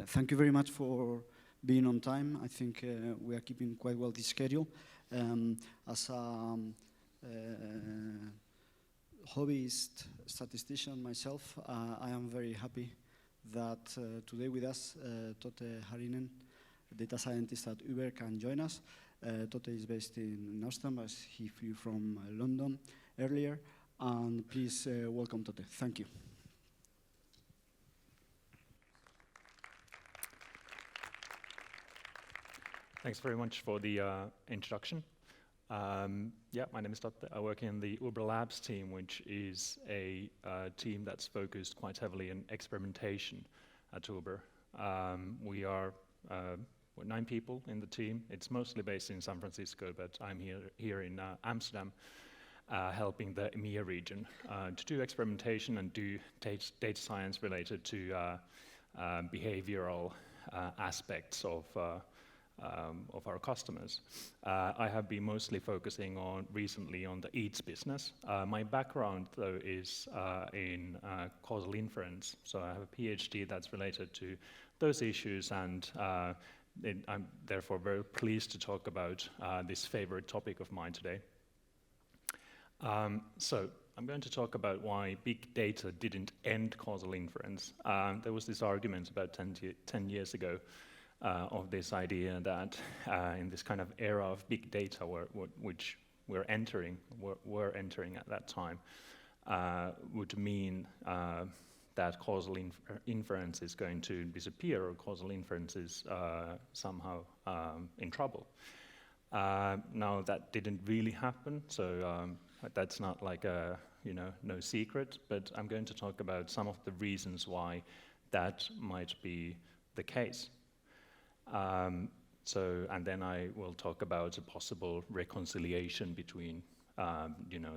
Thank you very much for being on time. I think we are keeping quite well the schedule. As a hobbyist statistician myself, I am very happy that today with us Totte Harinen, data scientist at Uber, can join us. Totte is based in Amsterdam, as he flew from London earlier. And please welcome Totte. Thank you. Thanks very much for the introduction. Yeah, my name is Totte. I work in the Uber Labs team, which is a team that's focused quite heavily on experimentation at Uber. We're 9 people in the team. It's mostly based in San Francisco, but I'm here in Amsterdam, helping the EMEA region to do experimentation and do data science related to behavioral aspects of our customers. I have been mostly focusing recently on the Eats business. My background, though, is in causal inference, so I have a PhD that's related to those issues, and I'm therefore very pleased to talk about this favorite topic of mine today. So I'm going to talk about why big data didn't end causal inference. There was this argument about 10 years ago of this idea that in this kind of era of big data, which we're entering at that time, would mean that causal inference is going to disappear, or causal inference is somehow in trouble. Now that didn't really happen, so that's not like a no secret. But I'm going to talk about some of the reasons why that might be the case. And then I will talk about a possible reconciliation between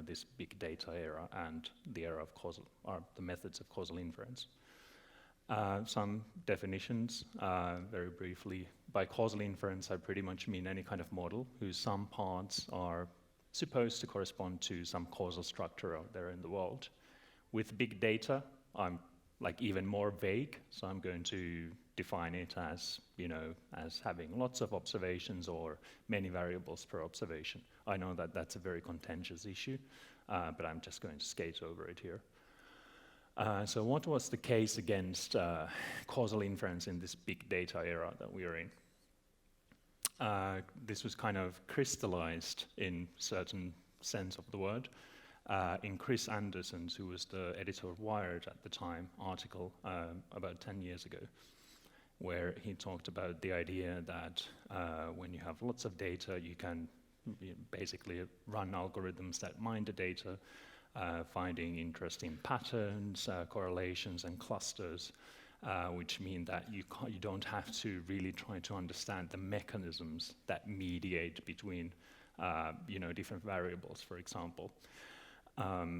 this big data era and the era of the methods of causal inference. Some definitions, very briefly. By causal inference, I pretty much mean any kind of model whose some parts are supposed to correspond to some causal structure out there in the world. With big data, I'm even more vague, so I'm going to define it as as having lots of observations or many variables per observation. I know that that's a very contentious issue, but I'm just going to skate over it here. So what was the case against causal inference in this big data era that we are in? This was kind of crystallized in certain sense of the word in Chris Anderson's, who was the editor of Wired at the time, article about 10 years ago, where he talked about the idea that when you have lots of data, you can basically run algorithms that mine the data, finding interesting patterns, correlations, and clusters, which mean that you don't have to really try to understand the mechanisms that mediate between different variables, for example.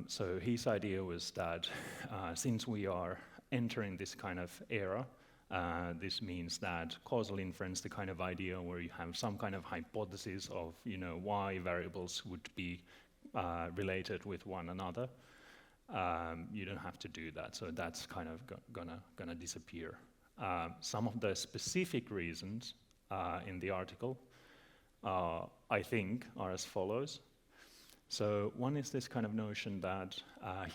So his idea was that since we are entering this kind of era, this means that causal inference, the kind of idea where you have some kind of hypothesis of why variables would be related with one another, you don't have to do that. So that's kind of gonna disappear. Some of the specific reasons in the article, I think, are as follows. So one is this kind of notion that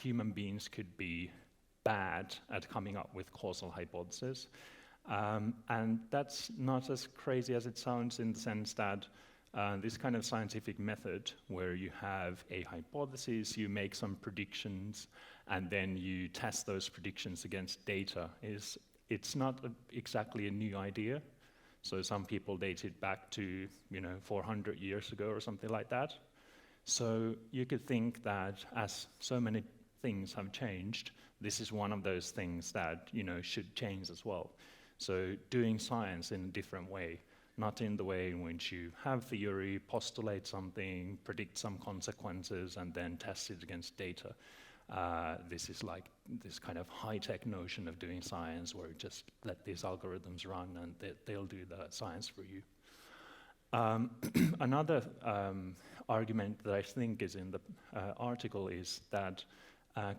human beings could be bad at coming up with causal hypotheses. And that's not as crazy as it sounds, in the sense that this kind of scientific method where you have a hypothesis, you make some predictions, and then you test those predictions against data, it's not exactly a new idea. So some people date it back to 400 years ago or something like that. So you could think that as so many things have changed, this is one of those things that should change as well. So doing science in a different way, not in the way in which you have theory, postulate something, predict some consequences, and then test it against data. This is like this kind of high-tech notion of doing science where you just let these algorithms run and they'll do the science for you. Another argument that I think is in the article is that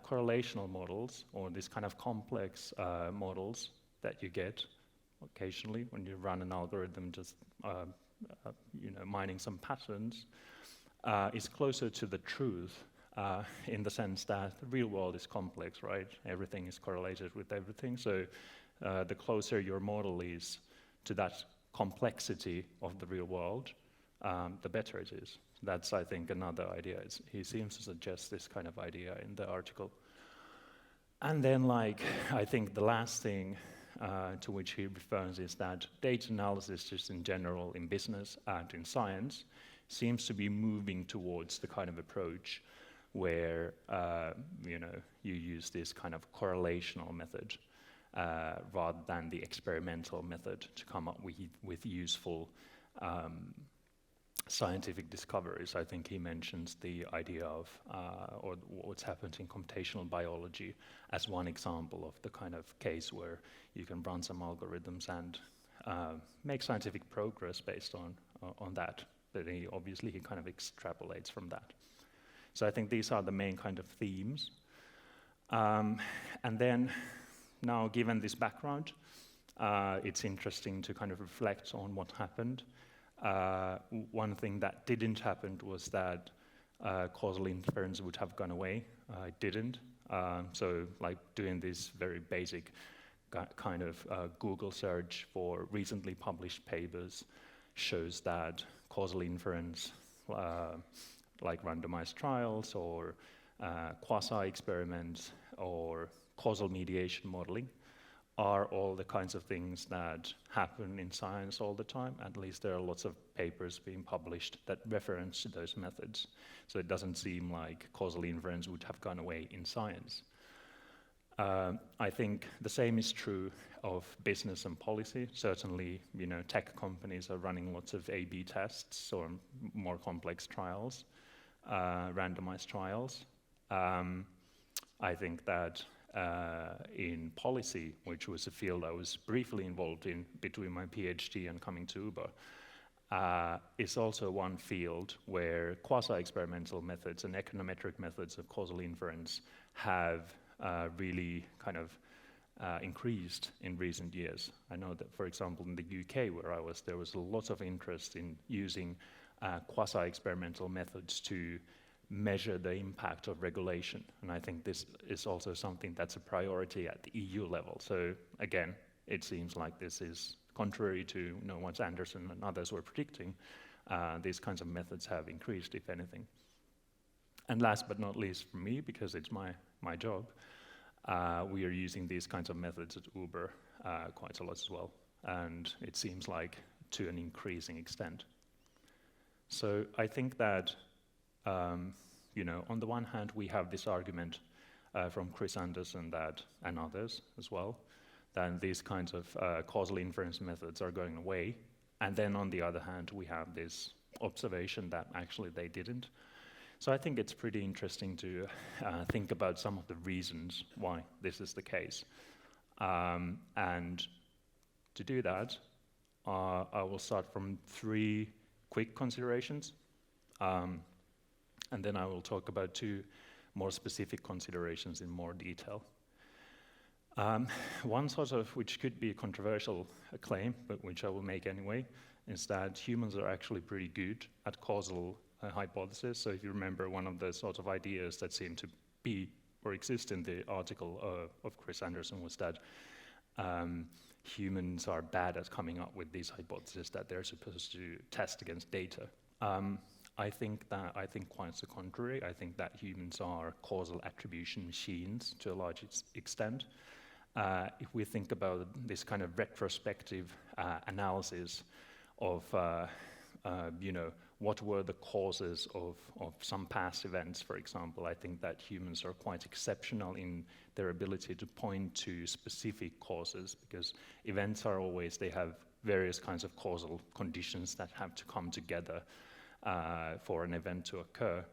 correlational models, or this kind of complex models that you get, occasionally when you run an algorithm just mining some patterns, is closer to the truth in the sense that the real world is complex, right? Everything is correlated with everything. So the closer your model is to that complexity of the real world, the better it is. That's, I think, another idea. He seems to suggest this kind of idea in the article. And then, I think the last thing to which he refers is that data analysis, just in general, in business and in science, seems to be moving towards the kind of approach where you use this kind of correlational method rather than the experimental method to come up with useful scientific discoveries. I think he mentions the idea of, or what's happened in computational biology as one example of the kind of case where you can run some algorithms and make scientific progress based on that. But he kind of extrapolates from that. So I think these are the main kind of themes. And then now, given this background, it's interesting to kind of reflect on what happened. One thing that didn't happen was that causal inference would have gone away. It didn't. So doing this very basic kind of Google search for recently published papers shows that causal inference, like randomized trials or quasi-experiments or causal mediation modeling, are all the kinds of things that happen in science all the time. At least there are lots of papers being published that reference to those methods. So it doesn't seem like causal inference would have gone away in science. I think the same is true of business and policy. Certainly, tech companies are running lots of A/B tests or more complex trials, randomized trials. I think that in policy, which was a field I was briefly involved in between my PhD and coming to Uber, is also one field where quasi-experimental methods and econometric methods of causal inference have really kind of increased in recent years. I know that, for example, in the UK where I was, there was a lot of interest in using quasi-experimental methods to measure the impact of regulation. And I think this is also something that's a priority at the EU level. So again, it seems like this is contrary to what Anderson and others were predicting. These kinds of methods have increased, if anything. And last but not least for me, because it's my job, we are using these kinds of methods at Uber quite a lot as well. And it seems like to an increasing extent. So I think that on the one hand, we have this argument from Chris Anderson and others as well, that these kinds of causal inference methods are going away. And then on the other hand, we have this observation that actually they didn't. So I think it's pretty interesting to think about some of the reasons why this is the case. And to do that, I will start from 3 quick considerations. And then I will talk about 2 more specific considerations in more detail. One sort of, which could be a controversial claim, but which I will make anyway, is that humans are actually pretty good at causal hypothesis. So if you remember, one of the sort of ideas that seemed to be or exist in the article of Chris Anderson was that humans are bad at coming up with these hypotheses that they're supposed to test against data. I think quite the contrary. I think that humans are causal attribution machines to a large extent. If we think about this kind of retrospective analysis of, what were the causes of some past events, for example, I think that humans are quite exceptional in their ability to point to specific causes, because events are always, they have various kinds of causal conditions that have to come together for an event to occur.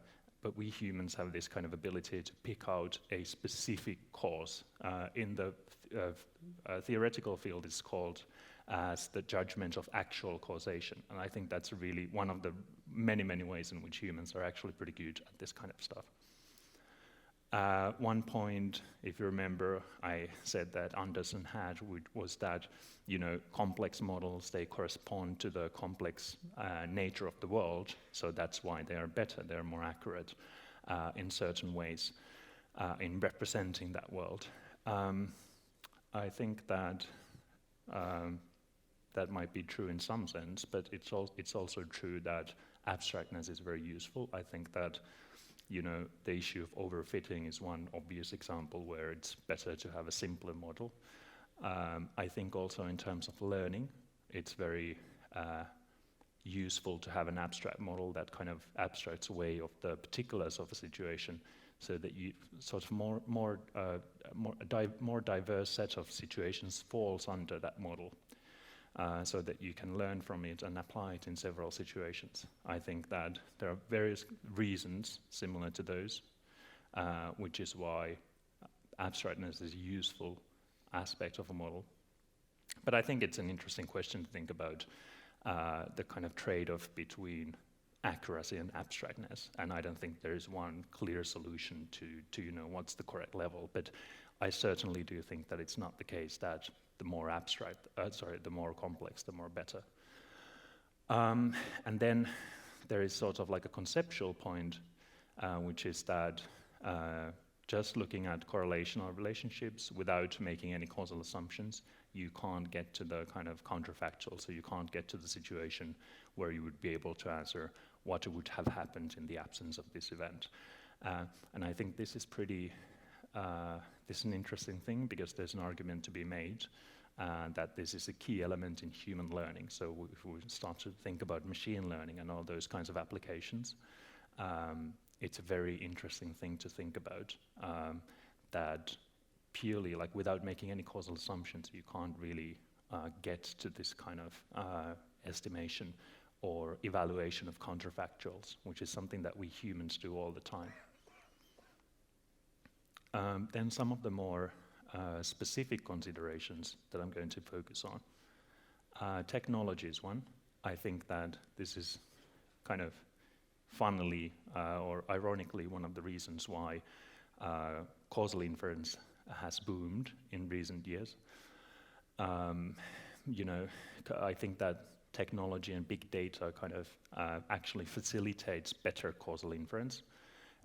But we humans have this kind of ability to pick out a specific cause. In the theoretical field, it's called as the judgment of actual causation. And I think that's really one of the many, many ways in which humans are actually pretty good at this kind of stuff. One point, if you remember, I said that Anderson had was that, complex models, they correspond to the complex nature of the world, so that's why they are better, they're more accurate in certain ways in representing that world. I think that that might be true in some sense, but it's also true that abstractness is very useful. I think that the issue of overfitting is one obvious example where it's better to have a simpler model. I think also in terms of learning, it's very useful to have an abstract model that kind of abstracts away of the particulars of a situation, so that you sort of more diverse set of situations falls under that model. So that you can learn from it and apply it in several situations. I think that there are various reasons similar to those, which is why abstractness is a useful aspect of a model. But I think it's an interesting question to think about the kind of trade-off between accuracy and abstractness, and I don't think there is one clear solution to what's the correct level, but I certainly do think that it's not the case that the more the more complex, the more better. And then there is sort of like a conceptual point, which is that just looking at correlational relationships without making any causal assumptions, you can't get to the kind of counterfactual, so you can't get to the situation where you would be able to answer what would have happened in the absence of this event. And I think this is this is an interesting thing, because there's an argument to be made that this is a key element in human learning. So if we start to think about machine learning and all those kinds of applications, it's a very interesting thing to think about, that purely, like without making any causal assumptions, you can't really get to this kind of estimation or evaluation of counterfactuals, which is something that we humans do all the time. Then some of the more specific considerations that I'm going to focus on. Technology is one. I think that this is kind of funnily or ironically one of the reasons why causal inference has boomed in recent years. I think that technology and big data kind of actually facilitates better causal inference.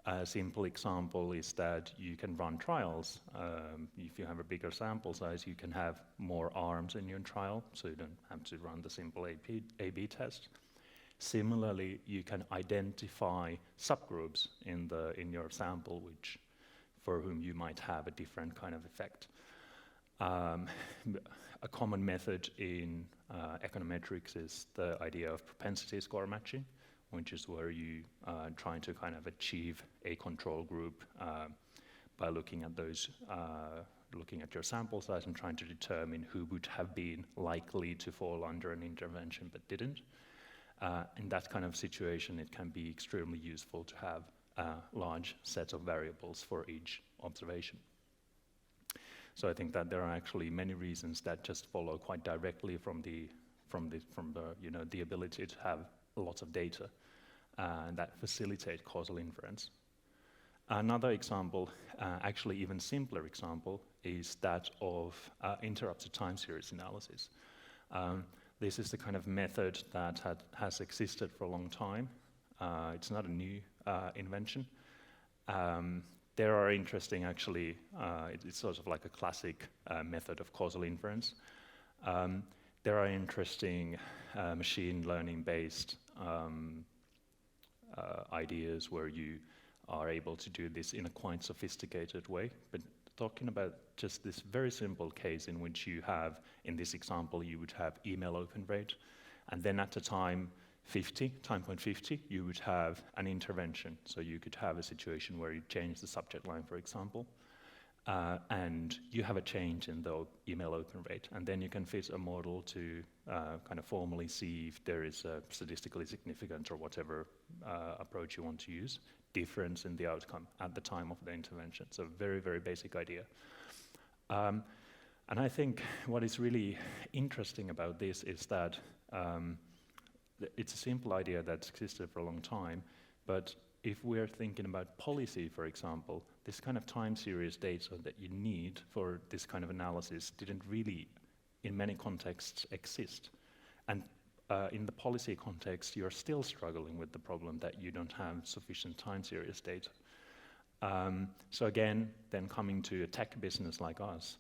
A simple example is that you can run trials. If you have a bigger sample size, you can have more arms in your trial, so you don't have to run the simple A/B test. Similarly, you can identify subgroups in your sample, for whom you might have a different kind of effect. A common method in econometrics is the idea of propensity score matching, which is where you try to kind of achieve a control group by looking at your sample size and trying to determine who would have been likely to fall under an intervention but didn't. In that kind of situation, it can be extremely useful to have a large set of variables for each observation. So I think that there are actually many reasons that just follow quite directly from the ability to have lots of data that facilitate causal inference. Another example, actually even simpler example, is that of interrupted time series analysis. This is the kind of method that has existed for a long time. It's not a new invention. There are interesting, actually, it's sort of like a classic method of causal inference. There are interesting machine learning-based ideas where you are able to do this in a quite sophisticated way. But talking about just this very simple case in which you have, in this example, you would have email open rate, and then at the time point 50, you would have an intervention. So you could have a situation where you change the subject line, for example, and you have a change in the email open rate. And then you can fit a model to kind of formally see if there is a statistically significant or whatever approach you want to use, difference in the outcome at the time of the intervention. So very, very basic idea. And I think what is really interesting about this is that it's a simple idea that's existed for a long time, but if we're thinking about policy, for example, this kind of time series data that you need for this kind of analysis didn't really, in many contexts, exist. And in the policy context, you're still struggling with the problem that you don't have sufficient time series data. So again, then coming to a tech business like us,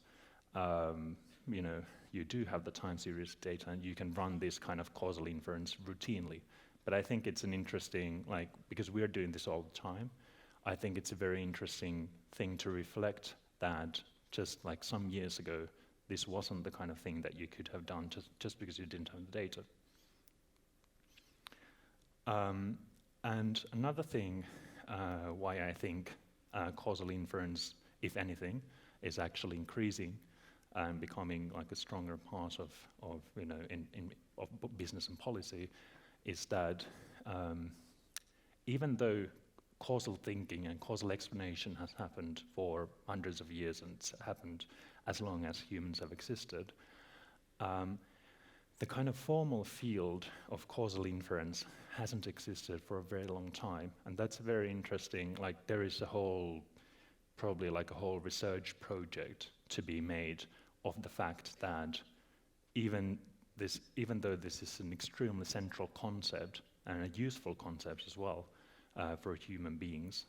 you know, you do have the time series data and you can run this kind of causal inference routinely. But I think it's an interesting, like, because we're doing this all the time, I think it's a very interesting thing to reflect that just like some years ago, this wasn't the kind of thing that you could have done just because you didn't have the data. And another thing why I think causal inference, if anything, is actually increasing and becoming like a stronger part of you know, of business and policy, is that even though causal thinking and causal explanation has happened for hundreds of years and it's happened as long as humans have existed, the kind of formal field of causal inference hasn't existed for a very long time, and that's very interesting. Like, there is a whole, probably like a whole research project to be made of the fact that even though this is an extremely central concept and a useful concept as well for human beings,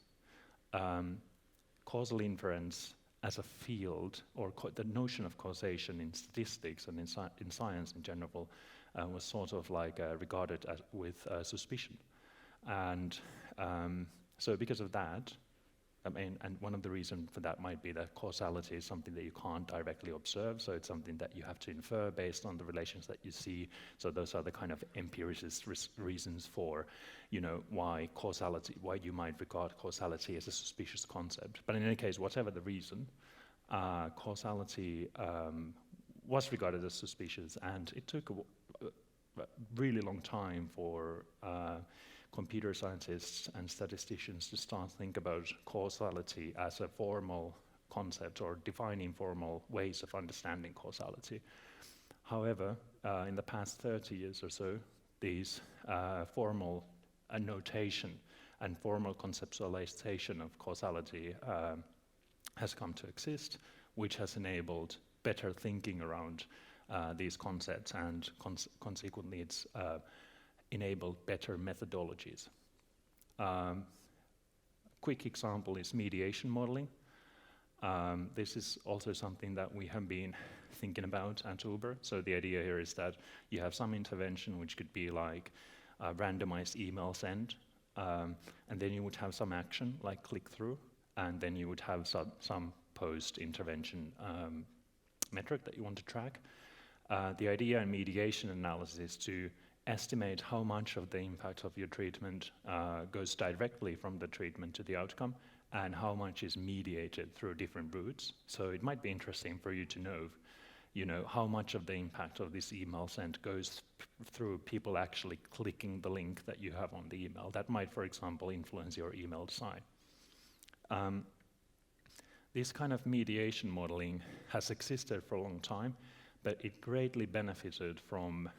causal inference as a field, or the notion of causation in statistics and in science in general, was sort of like regarded with suspicion. And so because of that, I mean, and one of the reasons for that might be that causality is something that you can't directly observe, so it's something that you have to infer based on the relations that you see. So those are the kind of empiricist reasons for, you know, why you might regard causality as a suspicious concept. But in any case, whatever the reason, causality was regarded as suspicious, and it took a really long time for computer scientists and statisticians to start to think about causality as a formal concept or defining formal ways of understanding causality. However, in the past 30 years or so, these formal notation and formal conceptualization of causality has come to exist, which has enabled better thinking around these concepts, and consequently it's enabled better methodologies. Quick example is mediation modeling. This is also something that we have been thinking about at Uber. So the idea here is that you have some intervention which could be like a randomized email send, and then you would have some action like click through, and then you would have some post-intervention metric that you want to track. The idea in mediation analysis is to estimate how much of the impact of your treatment goes directly from the treatment to the outcome, and how much is mediated through different routes. So it might be interesting for you to know, you know, how much of the impact of this email sent goes through people actually clicking the link that you have on the email. That might, for example, influence your email design. This kind of mediation modeling has existed for a long time, but it greatly benefited from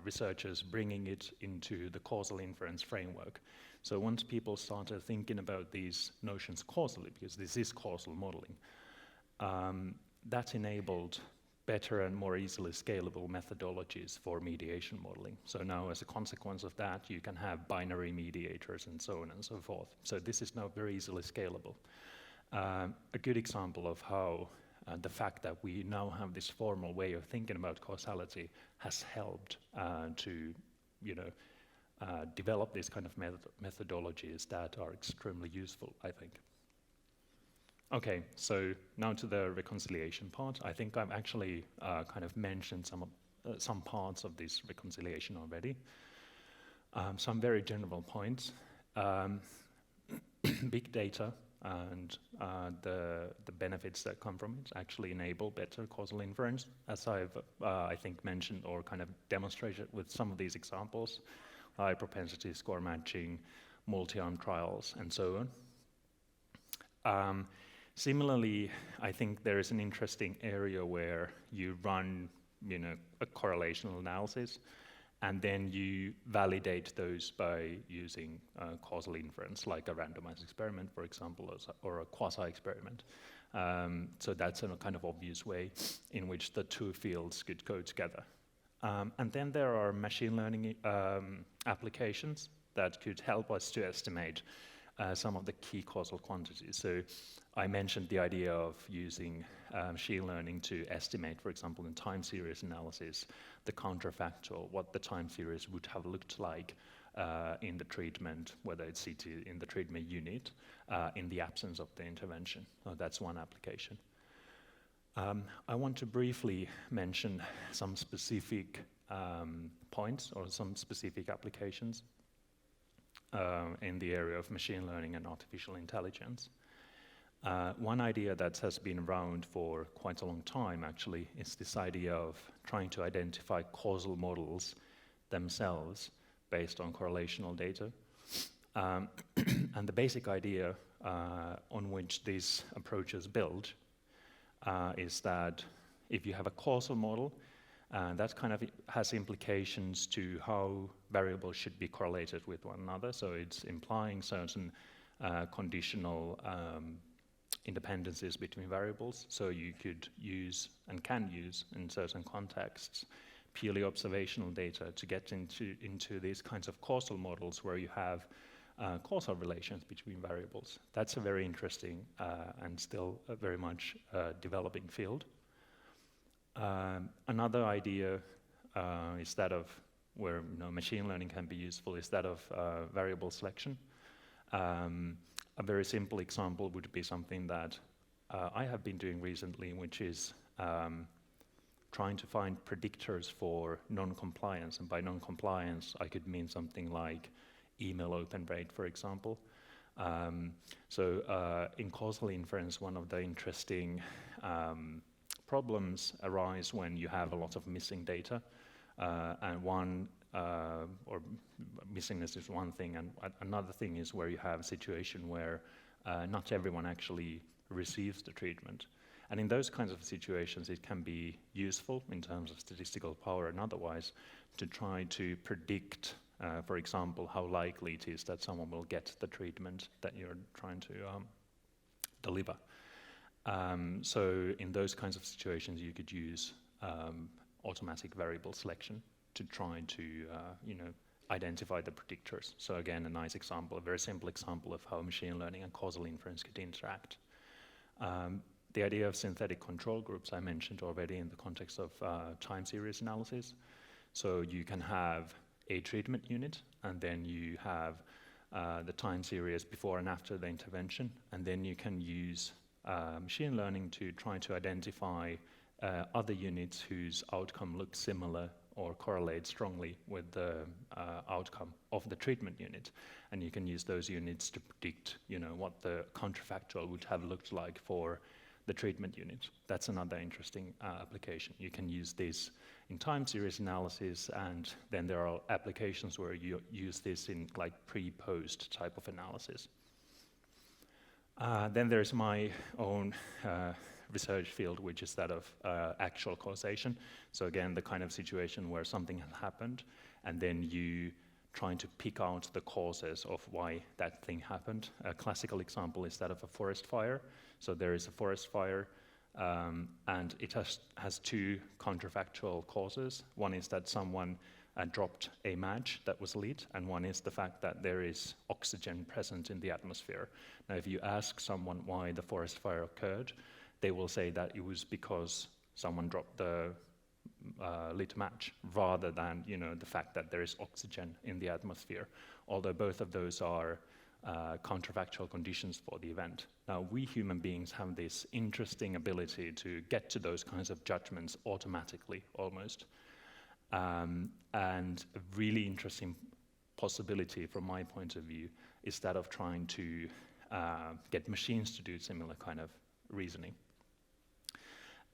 researchers bringing it into the causal inference framework. So once people started thinking about these notions causally, because this is causal modeling, that enabled better and more easily scalable methodologies for mediation modeling. So now as a consequence of that, you can have binary mediators and so on and so forth. So this is now very easily scalable. A good example of how the fact that we now have this formal way of thinking about causality has helped to, you know, develop these kind of methodologies that are extremely useful, I think. Okay, so now to the reconciliation part. I think I've actually kind of mentioned some parts of this reconciliation already. Some very general points. Big data and the benefits that come from it actually enable better causal inference, as I've, I think, mentioned or kind of demonstrated with some of these examples, high propensity score matching, multi-arm trials, and so on. Similarly, I think there is an interesting area where you run, you know, a correlational analysis, and then you validate those by using causal inference, like a randomized experiment, for example, or a quasi-experiment. So that's a kind of obvious way in which the two fields could go together. And then there are machine learning applications that could help us to estimate some of the key causal quantities. So I mentioned the idea of using machine learning to estimate, for example, in time series analysis, the counterfactual, what the time series would have looked like in the treatment, whether it's CT in the treatment unit, in the absence of the intervention. So that's one application. I want to briefly mention some specific points or some specific applications in the area of machine learning and artificial intelligence. One idea that has been around for quite a long time, actually, is this idea of trying to identify causal models themselves based on correlational data. And the basic idea on which these approaches build is that if you have a causal model, that kind of has implications to how variables should be correlated with one another. So it's implying certain conditional independencies between variables. So you could use and can use in certain contexts purely observational data to get into these kinds of causal models where you have causal relations between variables. That's a very interesting and still a very much developing field. Another idea is that of where machine learning can be useful is that of variable selection. A very simple example would be something that I have been doing recently, which is trying to find predictors for non-compliance. And by non-compliance, I could mean something like email open rate, for example. So in causal inference, one of the interesting problems arise when you have a lot of missing data, and or missingness is one thing, and another thing is where you have a situation where not everyone actually receives the treatment. And in those kinds of situations, it can be useful in terms of statistical power and otherwise to try to predict, for example, how likely it is that someone will get the treatment that you're trying to deliver. So in those kinds of situations, you could use automatic variable selection to try to identify the predictors. So again, a nice example, a very simple example of how machine learning and causal inference could interact. The idea of synthetic control groups I mentioned already in the context of time series analysis. So you can have a treatment unit, and then you have the time series before and after the intervention, and then you can use machine learning to try to identify other units whose outcome looks similar or correlate strongly with the outcome of the treatment unit. And you can use those units to predict, what the counterfactual would have looked like for the treatment unit. That's another interesting application. You can use this in time series analysis, and then there are applications where you use this in like pre-post type of analysis. Then there's my own research field, which is that of actual causation. So again, the kind of situation where something has happened, and then you trying to pick out the causes of why that thing happened. A classical example is that of a forest fire. So there is a forest fire, and it has two counterfactual causes. One is that someone dropped a match that was lit, and one is the fact that there is oxygen present in the atmosphere. Now, if you ask someone why the forest fire occurred, they will say that it was because someone dropped the lit match, rather than the fact that there is oxygen in the atmosphere, although both of those are counterfactual conditions for the event. Now, we human beings have this interesting ability to get to those kinds of judgments automatically, almost. And a really interesting possibility from my point of view is that of trying to get machines to do similar kind of reasoning.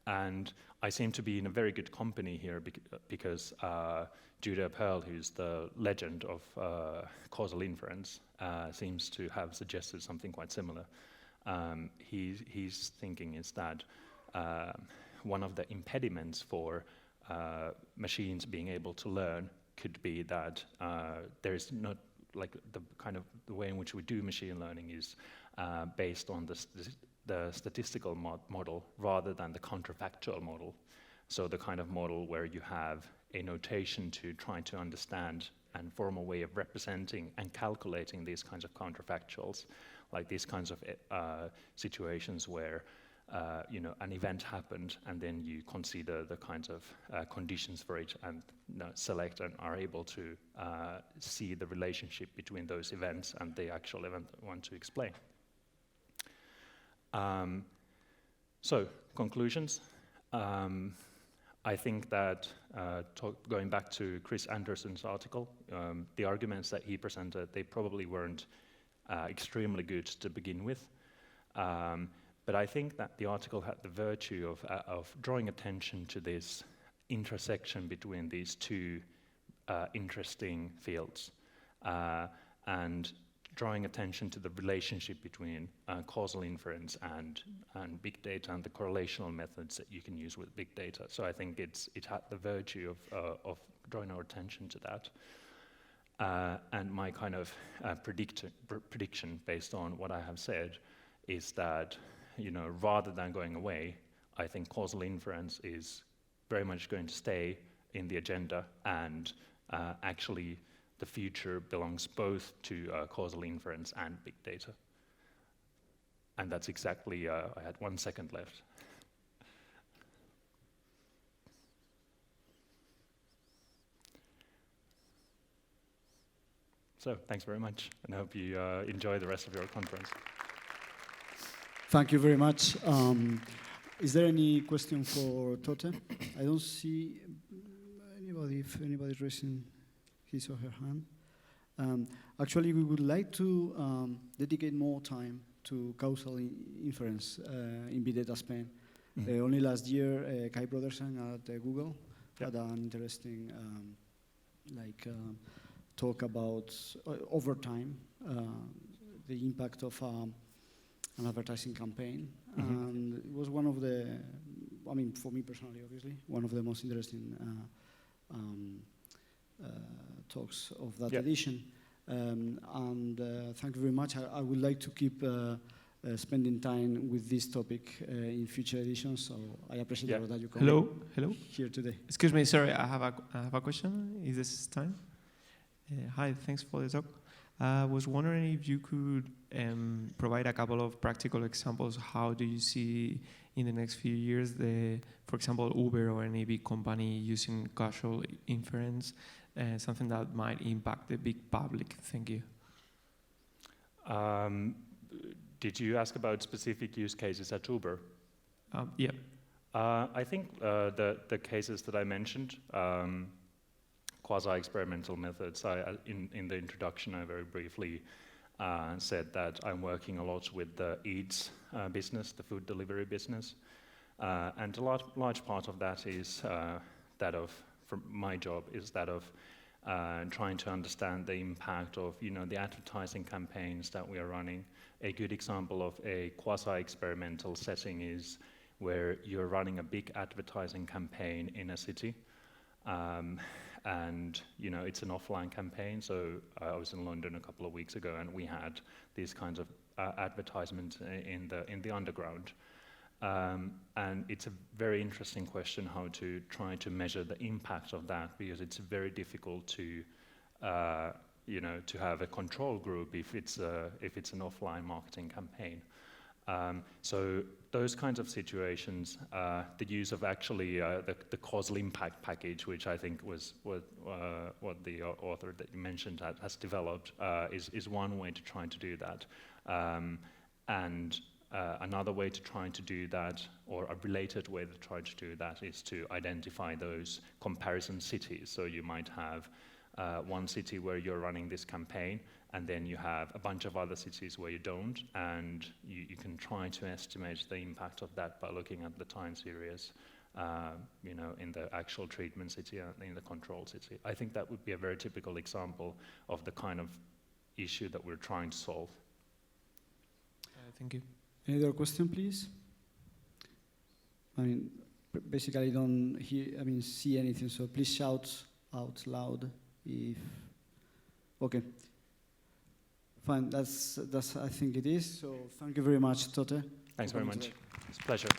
And I seem to be in a very good company here because Judea Pearl, who's the legend of causal inference, seems to have suggested something quite similar. His thinking is that one of the impediments for machines being able to learn could be that there is not like the way in which we do machine learning is based on the statistical model rather than the counterfactual model. So the kind of model where you have a notation to try to understand and form a way of representing and calculating these kinds of counterfactuals, like these kinds of situations where an event happened and then you consider the kinds of conditions for it and select and are able to see the relationship between those events and the actual event that we want to explain. So, conclusions. I think that, going back to Chris Anderson's article, the arguments that he presented, they probably weren't extremely good to begin with. But I think that the article had the virtue of drawing attention to this intersection between these two interesting fields and drawing attention to the relationship between causal inference and big data and the correlational methods that you can use with big data. So I think it had the virtue of drawing our attention to that. And my kind of prediction based on what I have said is that, rather than going away, I think causal inference is very much going to stay in the agenda, and actually the future belongs both to causal inference and big data. And that's exactly, I had 1 second left. So thanks very much, and I hope you enjoy the rest of your conference. Thank you very much. Is there any question for Totte? I don't see anybody, if anybody's raising his or her hand. Actually, we would like to dedicate more time to causal inference in big data Spain. Mm-hmm. Only last year, Kai Brodersen at Google had an interesting talk about over time the impact of an advertising campaign. Mm-hmm. And it was one of the, for me personally, obviously, one of the most interesting talks of that edition. Thank you very much. I would like to keep spending time with this topic in future editions, so I appreciate that you come here today. Excuse me, sorry, I have a question. Is this time? Hi, thanks for the talk. I was wondering if you could provide a couple of practical examples. How do you see in the next few years, for example, Uber or any big company using causal inference, something that might impact the big public? Thank you. Did you ask about specific use cases at Uber? Yeah. I think the cases that I mentioned, quasi-experimental methods. In the introduction, I very briefly said that I'm working a lot with the Eats business, the food delivery business, and a large part of that is from my job, is that of trying to understand the impact of the advertising campaigns that we are running. A good example of a quasi-experimental setting is where you're running a big advertising campaign in a city. And it's an offline campaign, so I was in London a couple of weeks ago and we had these kinds of advertisements in the underground. And it's a very interesting question how to try to measure the impact of that, because it's very difficult to have a control group if it's an offline marketing campaign. So those kinds of situations, the use of actually the causal impact package, which I think was what the author that you mentioned has developed, is one way to try to do that. And another way to try to do that, or a related way to try to do that, is to identify those comparison cities. So you might have one city where you're running this campaign, and then you have a bunch of other cities where you don't, and you can try to estimate the impact of that by looking at the time series, in the actual treatment city and in the control city. I think that would be a very typical example of the kind of issue that we're trying to solve. Thank you. Any other question, please? Basically I don't see anything, so please shout out loud If okay, fine. That's I think it is. So thank you very much, Totte. Thanks very Welcome much. today. It's a pleasure.